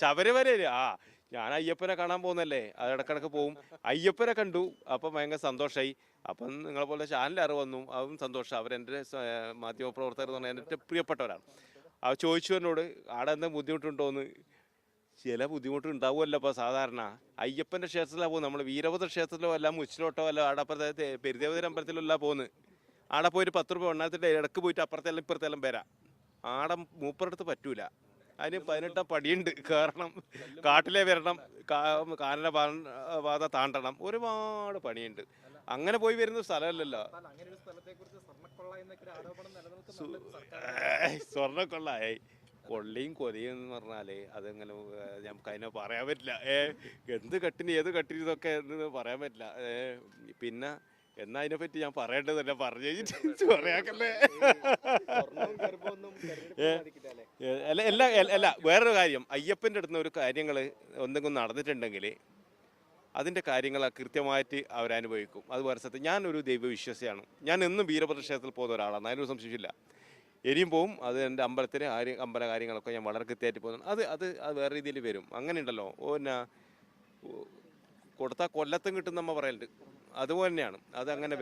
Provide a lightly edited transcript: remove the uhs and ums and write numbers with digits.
ശബരിമല ഞാൻ അയ്യപ്പനെ കാണാൻ പോകുന്നല്ലേ, അത് ഇടക്കിടക്ക് പോവും. അയ്യപ്പനെ കണ്ടു, അപ്പം ഭയങ്കര സന്തോഷമായി. അപ്പം നിങ്ങളെ പോലെ ചാനലുകാർ വന്നു, അതും സന്തോഷം. അവരെൻ്റെ മാധ്യമപ്രവർത്തകർ എന്ന് പറഞ്ഞാൽ എൻ്റെ പ്രിയപ്പെട്ടവരാണ്. അവർ ചോദിച്ചു എന്നോട് ആടെ എന്താ ബുദ്ധിമുട്ടുണ്ടോയെന്ന്. ചില ബുദ്ധിമുട്ട് ഉണ്ടാവുമല്ലോ. ഇപ്പോൾ സാധാരണ അയ്യപ്പൻ്റെ ക്ഷേത്രത്തിലാണ് പോകുന്നത്, നമ്മൾ വീരഭദ്ര ക്ഷേത്രത്തിലോ അല്ല മുച്ചിലോട്ടോ അല്ല ആടെ അപ്പുറത്തെ പെരുദേവതര അമ്പലത്തിലല്ല പോകുന്നത്. ആടെ പോയിട്ട് 10 രൂപ എണ്ണത്തിട്ട് ഇടക്ക് പോയിട്ട് അപ്പുറത്തെല്ലാം ഇപ്പുറത്തെല്ലാം വരാം. ആടെ മൂപ്പറടുത്ത് പറ്റൂല. അതിന് 18 പടിയുണ്ട്, കാരണം കാട്ടിലെ വരണം, കാനന പാത താണ്ടണം, ഒരുപാട് പണിയുണ്ട്. അങ്ങനെ പോയി വരുന്ന സ്ഥലമല്ലല്ലോ. സ്വർണ്ണക്കൊള്ളായി കൊള്ളിയും കൊലയും എന്ന് പറഞ്ഞാല് അതങ്ങനെ നമുക്ക് അതിനെ പറയാൻ പറ്റില്ല. എന്ത് കട്ടിന് ഏത് കട്ടിന് ഇതൊക്കെ എന്ന് പറയാൻ പറ്റില്ല. പിന്നെ എന്നാ അതിനെപ്പറ്റി ഞാൻ പറയേണ്ടതല്ല, പറഞ്ഞു കഴിഞ്ഞിട്ട് പറയാക്കല്ലേ. അല്ല അല്ല വേറൊരു കാര്യം, അയ്യപ്പൻ്റെ അടുത്ത് ഒരു കാര്യങ്ങൾ എന്തെങ്കിലും നടന്നിട്ടുണ്ടെങ്കിൽ അതിൻ്റെ കാര്യങ്ങൾ കൃത്യമായിട്ട് അവരനുഭവിക്കും. അത് വേറെ സ്ഥലത്ത് ഞാനൊരു ദൈവവിശ്വാസിയാണ്. ഞാൻ എന്നും വീരഭദ്ര ക്ഷേത്രത്തിൽ പോകുന്ന ഒരാളാണ്, അതിനൊരു സംശയമില്ല. ഇനിയും പോവും. അത് എൻ്റെ അമ്പലത്തിന് അമ്പല കാര്യങ്ങളൊക്കെ ഞാൻ വളരെ കൃത്യമായിട്ട് പോകുന്നു. അത് അത് അത് വേറെ രീതിയിൽ വരും. അങ്ങനെ ഉണ്ടല്ലോ, പിന്നെ കൊടുത്താൽ കൊല്ലത്തും കിട്ടും നമ്മൾ പറയലുണ്ട്. അതുപോലെ തന്നെയാണ് അത് അങ്ങനെ